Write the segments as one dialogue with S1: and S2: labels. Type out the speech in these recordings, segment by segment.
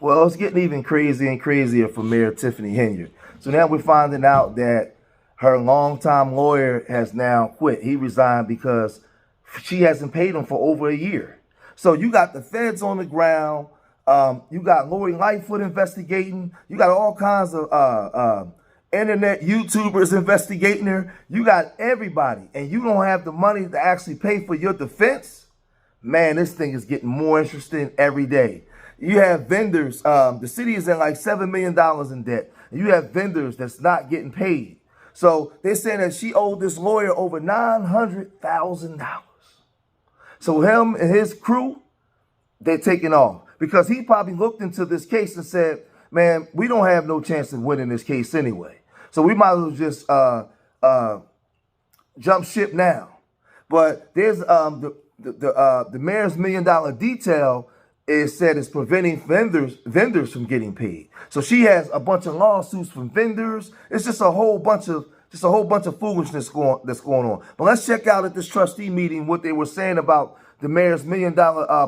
S1: Well, it's getting even crazier and crazier for Mayor Tiffany Henyard. So now we're finding out that her longtime lawyer has now quit. He resigned because she hasn't paid him for over a year. So you got the feds on the ground. You got Lori Lightfoot investigating. You got all kinds of internet YouTubers investigating her. You got everybody, and you don't have the money to actually pay for your defense. Man, this thing is getting more interesting every day. You have vendors. The city is in like $7 million in debt. And you have vendors that's not getting paid. So they're saying that she owed this lawyer over $900,000. So him and his crew, they're taking off because he probably looked into this case and said, man, we don't have no chance of winning this case anyway. So we might as well just jump ship now. But there's the mayor's $1 million detail is said is preventing vendors from getting paid. So she has a bunch of lawsuits from vendors. It's just a whole bunch of foolishness that's going on. But let's check out at this trustee meeting what they were saying about the mayor's $1 million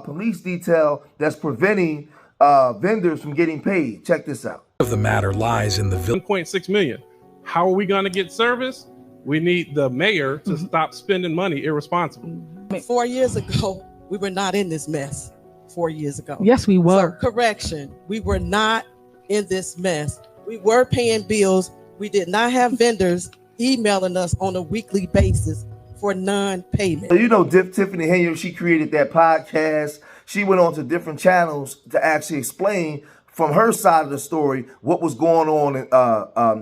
S1: police detail that's preventing vendors from getting paid. Check this out.
S2: Of the matter lies in the
S3: 1.6 million. How are we going to get service? We need the mayor to stop spending money irresponsibly.
S4: 4 years ago, we were not in this mess. 4 years ago.
S5: Yes, we were.
S4: So, correction. We were not in this mess. We were paying bills. We did not have vendors emailing us on a weekly basis for non-payment.
S1: So, you know, Tiffany Henyard, she created that podcast. She went on to different channels to actually explain from her side of the story what was going on in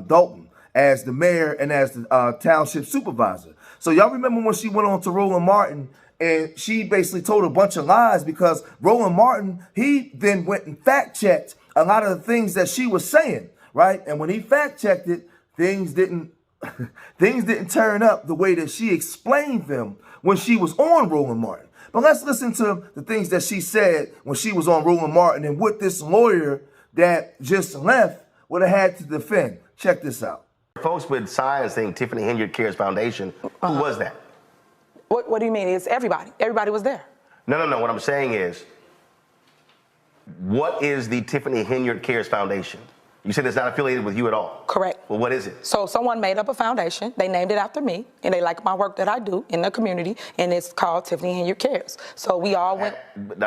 S1: Dalton as the mayor and as the township supervisor. So y'all remember when she went on to Roland Martin and she basically told a bunch of lies because Roland Martin, he then went and fact-checked a lot of the things that she was saying, right? And when he fact-checked it, things didn't turn up the way that she explained them when she was on Roland Martin. But let's listen to the things that she said when she was on Roland Martin and what this lawyer that just left would have had to defend. Check this out.
S6: Folks with signs saying Tiffany Henyard Cares Foundation, who was that?
S7: What do you mean? It's everybody. Everybody was there.
S6: No. What I'm saying is, what is the Tiffany Henyard Cares Foundation? You said it's not affiliated with you at all.
S7: Correct.
S6: Well, what is it?
S7: So someone made up a foundation. They named it after me, and they like my work that I do in the community, and it's called Tiffany Henyard Cares. So we all went.
S6: But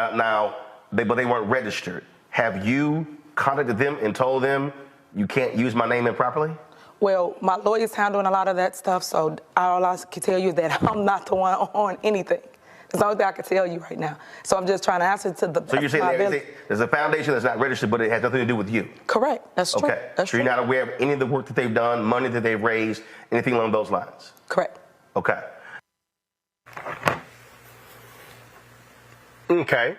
S6: they weren't registered. Have you contacted them and told them you can't use my name improperly?
S7: Well, my lawyer's handling a lot of that stuff, so all I can tell you is that I'm not the one on anything. That's the only thing I can tell you right now. So I'm just trying to answer to the best
S6: So you're saying there's a foundation that's not registered, but it has nothing to do with you?
S7: Correct. That's true.
S6: Okay.
S7: That's
S6: so
S7: true.
S6: You're not aware of any of the work that they've done, money that they've raised, anything along those lines?
S7: Correct.
S6: Okay. Okay.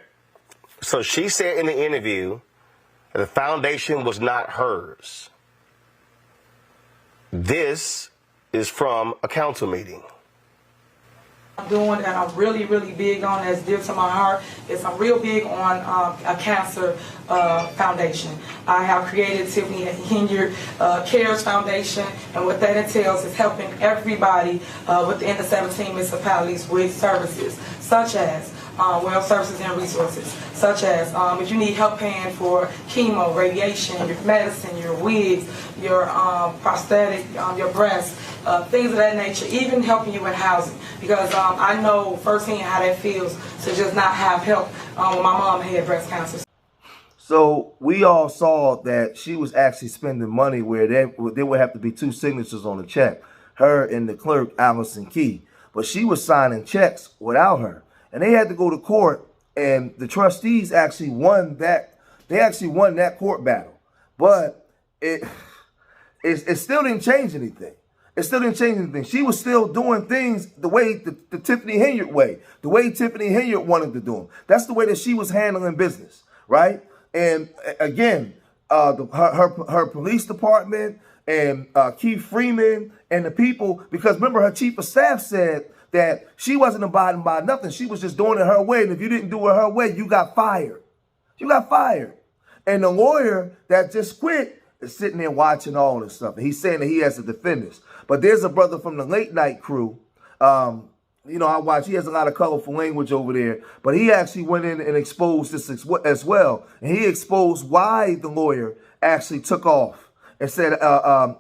S6: So she said in the interview that the foundation was not hers. This is from a council meeting.
S7: I'm doing, and I'm really, really big on, that's dear to my heart, is I'm real big on a cancer foundation. I have created Tiffany Henyard Cares Foundation, and what that entails is helping everybody within the 17 municipalities with services, such as well services and resources, such as if you need help paying for chemo, radiation, your medicine, your wigs, your prosthetic, your breasts, things of that nature, even helping you in housing. Because I know firsthand how that feels to just not have help when my mom had breast cancer.
S1: So we all saw that she was actually spending money where there would have to be two signatures on the check, her and the clerk, Allison Key. But she was signing checks without her. And they had to go to court, and the trustees actually won that. They actually won that court battle. But it still didn't change anything. It still didn't change anything. She was still doing things the way the Tiffany Henyard way, the way Tiffany Henyard wanted to do them. That's the way that she was handling business, right? And again, her police department and Keith Freeman and the people, because remember her chief of staff said that she wasn't abiding by nothing. She was just doing it her way. And if you didn't do it her way, you got fired. You got fired. And the lawyer that just quit is sitting there watching all this stuff. And he's saying that he has to defend this. But there's a brother from the late night crew, You know, I watch. He has a lot of colorful language over there, but he actually went in and exposed this as well, and he exposed why the lawyer actually took off and said,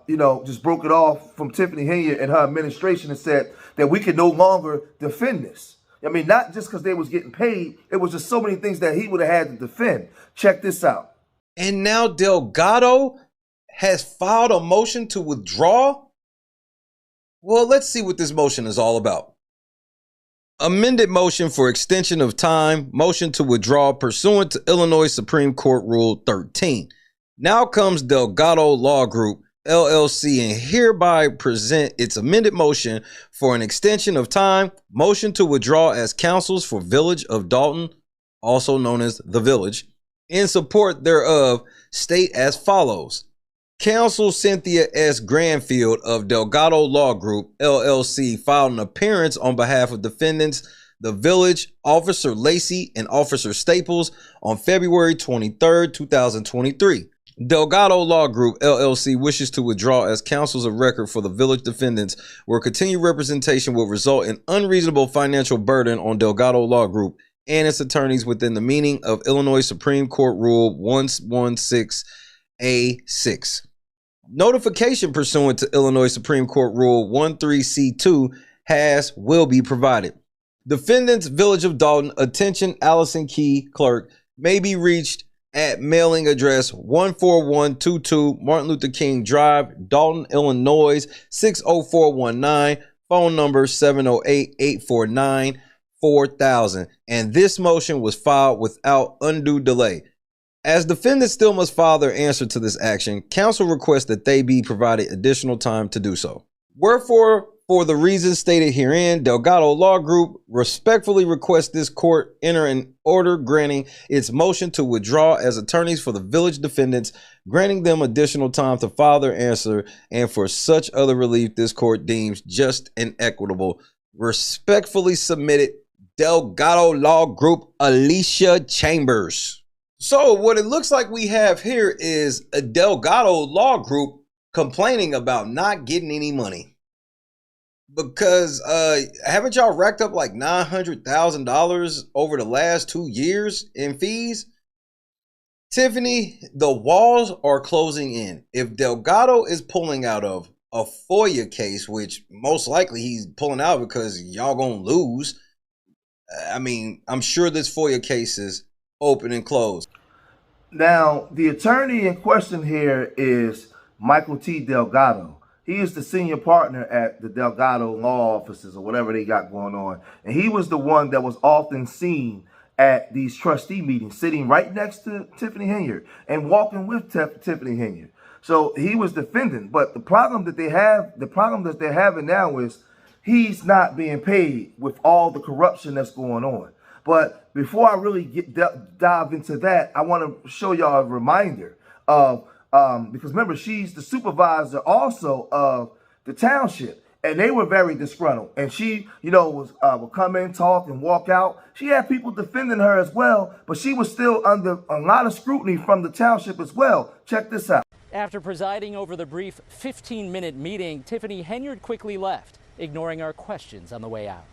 S1: you know, just broke it off from Tiffany Henyard and her administration and said that we could no longer defend this. I mean, not just because they was getting paid, it was just so many things that he would have had to defend. Check this out.
S2: And now Delgado has filed a motion to withdraw? Well, let's see what this motion is all about. Amended motion for extension of time, motion to withdraw pursuant to Illinois Supreme Court Rule 13. Now comes Delgado Law Group, LLC, and hereby present its amended motion for an extension of time, motion to withdraw as counsels for Village of Dalton, also known as The Village. In support thereof, state as follows. Counsel Cynthia S. Granfield of Delgado Law Group, LLC, filed an appearance on behalf of defendants, The Village, Officer Lacey, and Officer Staples on February 23, 2023. Delgado Law Group, LLC, wishes to withdraw as counsels of record for the Village defendants, where continued representation will result in unreasonable financial burden on Delgado Law Group and its attorneys within the meaning of Illinois Supreme Court Rule 116A6. Notification pursuant to Illinois Supreme Court Rule 13C2 will be provided. Defendants, Village of Dalton, attention Allison Key, clerk, may be reached at mailing address 14122 Martin Luther King Drive, Dalton, Illinois 60419, phone number 708-849-4000. And this motion was filed without undue delay. As defendants still must file their answer to this action, counsel requests that they be provided additional time to do so. Wherefore, for the reasons stated herein, Delgado Law Group respectfully requests this court enter an order granting its motion to withdraw as attorneys for the Village defendants, granting them additional time to file their answer, and for such other relief this court deems just and equitable. Respectfully submitted, Delgado Law Group, Alicia Chambers. So what it looks like we have here is a Delgado Law Group complaining about not getting any money. Because haven't y'all racked up like $900,000 over the last 2 years in fees? Tiffany, the walls are closing in. If Delgado is pulling out of a FOIA case, which most likely he's pulling out because y'all gonna lose, I mean, I'm sure this FOIA case is open and closed.
S1: Now, the attorney in question here is Michael T. Delgado. He is the senior partner at the Delgado Law Offices or whatever they got going on. And he was the one that was often seen at these trustee meetings, sitting right next to Tiffany Henyard and walking with Tiffany Henyard. So he was defending. But the problem that they're having now is he's not being paid with all the corruption that's going on. But before I really dive into that, I want to show y'all a reminder of because remember, she's the supervisor also of the township, and they were very disgruntled. And she, you know, would come in, talk, and walk out. She had people defending her as well, but she was still under a lot of scrutiny from the township as well. Check this out.
S5: After presiding over the brief 15-minute meeting, Tiffany Henyard quickly left, ignoring our questions on the way out.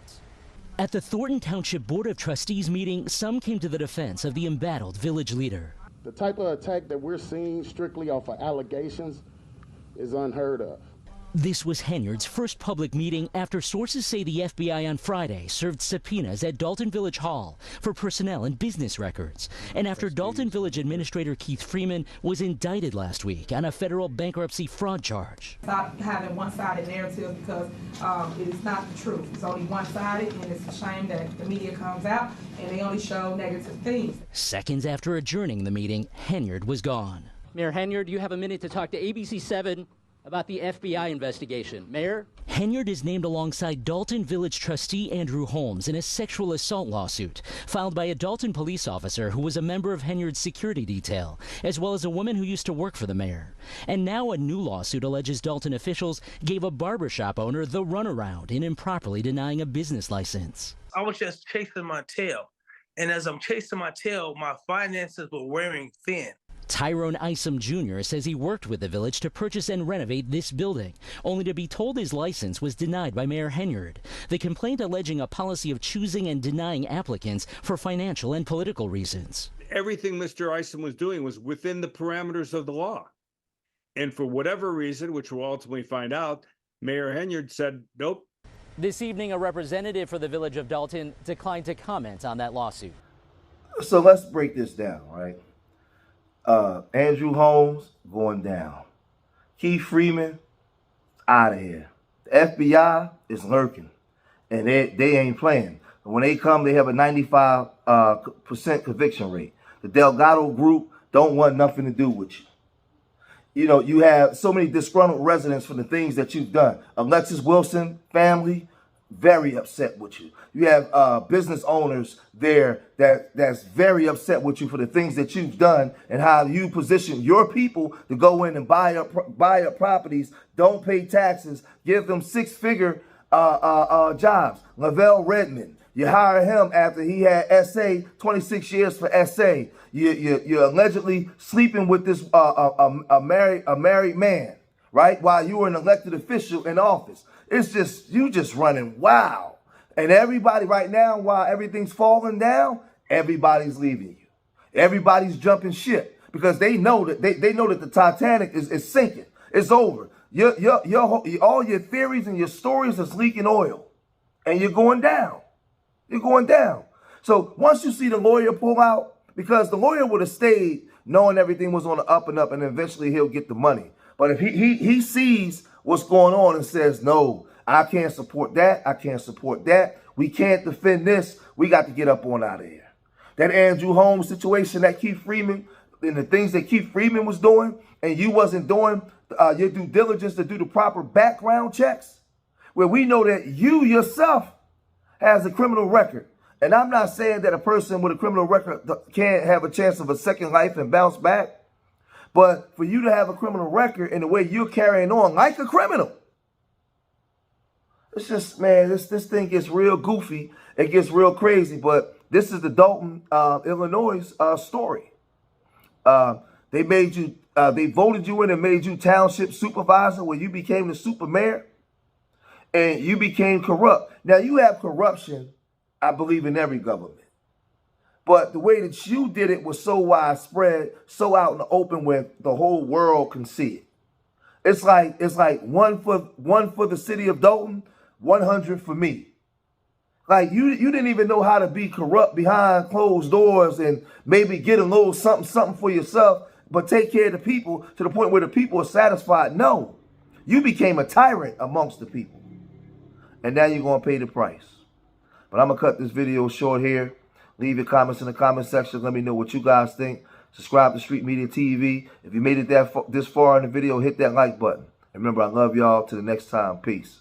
S8: At the Thornton Township Board of Trustees meeting, some came to the defense of the embattled village leader.
S9: The type of attack that we're seeing strictly off of allegations is unheard of.
S8: This was Henyard's first public meeting after sources say the FBI on Friday served subpoenas at Dalton Village Hall for personnel and business records. And after Dalton Village Administrator Keith Freeman was indicted last week on a federal bankruptcy fraud charge.
S7: Stop having one-sided narrative because it is not the truth. It's only one-sided, and it's a shame that the media comes out and they only show negative things.
S8: Seconds after adjourning the meeting, Henyard was gone.
S5: Mayor Henyard, you have a minute to talk to ABC 7 about the FBI investigation. Mayor?
S8: Henyard is named alongside Dalton Village trustee Andrew Holmes in a sexual assault lawsuit filed by a Dalton police officer who was a member of Henyard's security detail, as well as a woman who used to work for the mayor. And now a new lawsuit alleges Dalton officials gave a barbershop owner the runaround in improperly denying a business license.
S10: I was just chasing my tail. And as I'm chasing my tail, my finances were wearing thin.
S8: Tyrone Isom Jr. says he worked with the village to purchase and renovate this building, only to be told his license was denied by Mayor Henyard. The complaint alleging a policy of choosing and denying applicants for financial and political reasons.
S10: Everything Mr. Isom was doing was within the parameters of the law. And for whatever reason, which we'll ultimately find out, Mayor Henyard said, nope.
S5: This evening, a representative for the village of Dalton declined to comment on that lawsuit.
S1: So let's break this down, right? Andrew Holmes going down. Keith Freeman out of here. The FBI is lurking, and they ain't playing. And when they come, they have a 95% conviction rate. The Delgado group don't want nothing to do with you. You know, you have so many disgruntled residents for the things that you've done. Alexis Wilson family, very upset with you. You have business owners there that's very upset with you for the things that you've done and how you position your people to go in and buy up properties, don't pay taxes, give them six-figure jobs. Lavelle Redmond, you hire him after he had SA, 26 years for SA. You're allegedly sleeping with this a married man, right? While you were an elected official in office. It's just, you just running wild. And everybody right now, while everything's falling down, everybody's leaving you. Everybody's jumping ship because they know that they know that the Titanic is sinking. It's over. All your theories and your stories is leaking oil, and you're going down. You're going down. So once you see the lawyer pull out, because the lawyer would have stayed knowing everything was on the up and up, and eventually he'll get the money. But if he sees what's going on and says, no, I can't support that, I can't support that, we can't defend this, we got to get up on out of here. That Andrew Holmes situation, that Keith Freeman, and the things that Keith Freeman was doing, and you wasn't doing your due diligence to do the proper background checks, where we know that you yourself has a criminal record. And I'm not saying that a person with a criminal record can't have a chance of a second life and bounce back. But for you to have a criminal record in the way you're carrying on like a criminal, it's just, man, this thing gets real goofy. It gets real crazy. But this is the Dalton, Illinois story. They made you, they voted you in and made you township supervisor when you became the super mayor. And you became corrupt. Now, you have corruption, I believe, in every government. But the way that you did it was so widespread, so out in the open where the whole world can see it. It's like one for the city of Dalton, 100 for me. Like you didn't even know how to be corrupt behind closed doors and maybe get a little something for yourself, but take care of the people to the point where the people are satisfied. No, you became a tyrant amongst the people. And now you're going to pay the price. But I'm going to cut this video short here. Leave your comments in the comment section. Let me know what you guys think. Subscribe to Street Media TV. If you made it this far in the video, hit that like button. And remember, I love y'all. Till the next time. Peace.